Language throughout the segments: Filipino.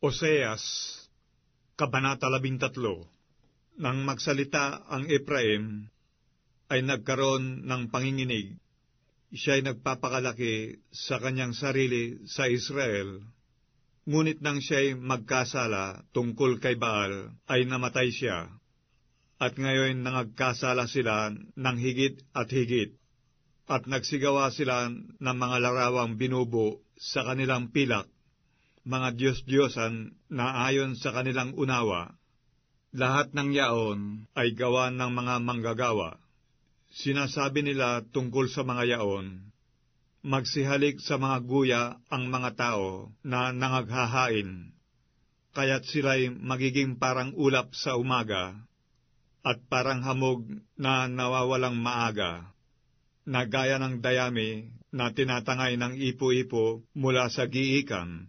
Oseas, Kabanata 13. Nang magsalita ang Efraim, ay nagkaroon ng panginginig. Siya'y nagpapakalaki sa kanyang sarili sa Israel. Ngunit nang siya'y magkasala tungkol kay Baal, ay namatay siya. At ngayon nangagkasala sila ng higit at higit. At nagsigawa sila ng mga larawang binubo sa kanilang pilak, mga Diyos-Diyosan na ayon sa kanilang unawa. Lahat ng yaon ay gawa ng mga manggagawa. Sinasabi nila tungkol sa mga yaon, magsihalik sa mga guya ang mga tao na nangaghahain, kaya't sila'y magiging parang ulap sa umaga, at parang hamog na nawawalang maaga, na gaya ng dayami na tinatangay ng ipo-ipo mula sa giikan,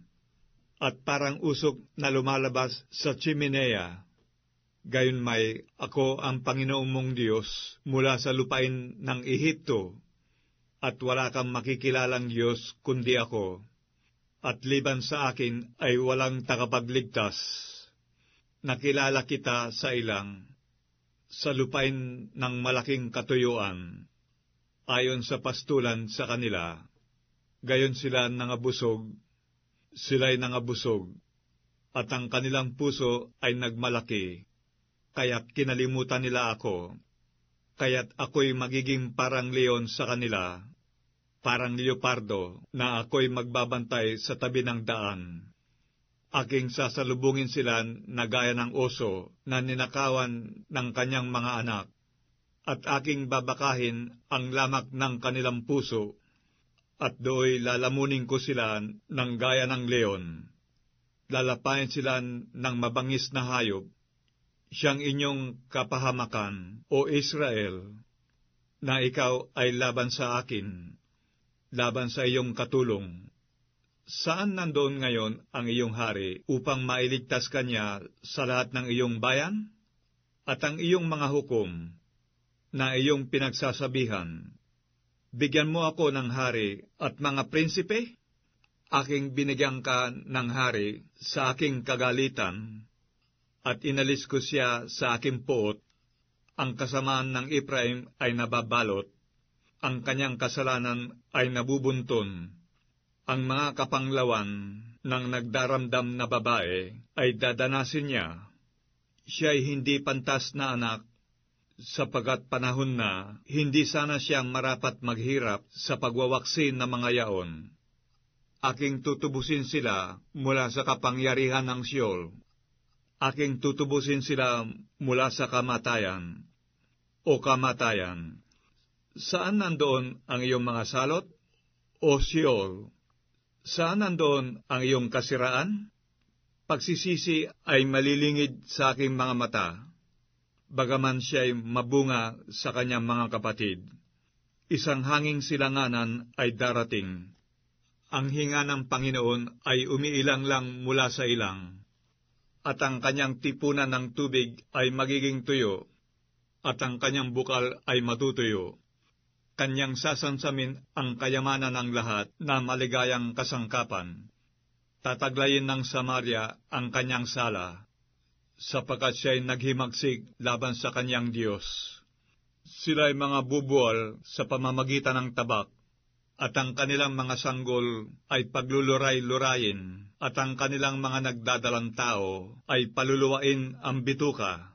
at parang usok na lumalabas sa chimenea. Gayunmay, ako ang Panginoong mong Diyos mula sa lupain ng Ehipto, at wala kang makikilalang Diyos kundi ako, at liban sa akin ay walang takapagligtas. Nakilala kita sa ilang, sa lupain ng malaking katuyuan, ayon sa pastulan sa kanila. Gayon sila nangabusog, sila'y nangabusog, at ang kanilang puso ay nagmalaki, kaya't kinalimutan nila ako. Kaya't ako'y magiging parang leon sa kanila, parang leopardo na ako'y magbabantay sa tabi ng daan. Aking sasalubungin sila na gaya ng oso na ninakawan ng kanyang mga anak, at aking babakahin ang lamak ng kanilang puso, at do'y lalamunin ko sila ng gaya ng leon. Lalapain sila ng mabangis na hayop, siyang inyong kapahamakan, O Israel, na ikaw ay laban sa akin, laban sa iyong katulong. Saan nandoon ngayon ang iyong hari upang mailigtas kanya sa lahat ng iyong bayan? At ang iyong mga hukom na iyong pinagsasabihan, bigyan mo ako ng hari at mga prinsipe? Aking binigyan ka ng hari sa aking kagalitan, at inalis ko siya sa aking puot. Ang kasamaan ng Efraim ay nababalot, ang kanyang kasalanan ay nabubunton. Ang mga kapanglawan ng nagdaramdam na babae ay dadanasin niya. Siya'y hindi pantas na anak, sapagat panahon na hindi sana siyang marapat maghirap sa pagwawaksi ng mga yaon. Aking tutubusin sila mula sa kapangyarihan ng Sheol. Aking tutubusin sila mula sa kamatayan. O kamatayan, saan nandoon ang iyong mga salot? O Sheol, saan nandoon ang iyong kasiraan? Pagsisisi ay malilingid sa aking mga mata, bagaman siya'y mabunga sa kanyang mga kapatid. Isang hanging silanganan ay darating. Ang hinga ng Panginoon ay umiilang lang mula sa ilang, at ang kanyang tipunan ng tubig ay magiging tuyo, at ang kanyang bukal ay matutuyo. Kanyang sasansamin ang kayamanan ng lahat na maligayang kasangkapan. Tataglayin ng Samaria ang kanyang sala, sapagkat siya'y naghimagsik laban sa kanyang Diyos. Sila'y mga bubual sa pamamagitan ng tabak, at ang kanilang mga sanggol ay pagluluray-lurayin, at ang kanilang mga nagdadalang tao ay paluluwain ang bituka.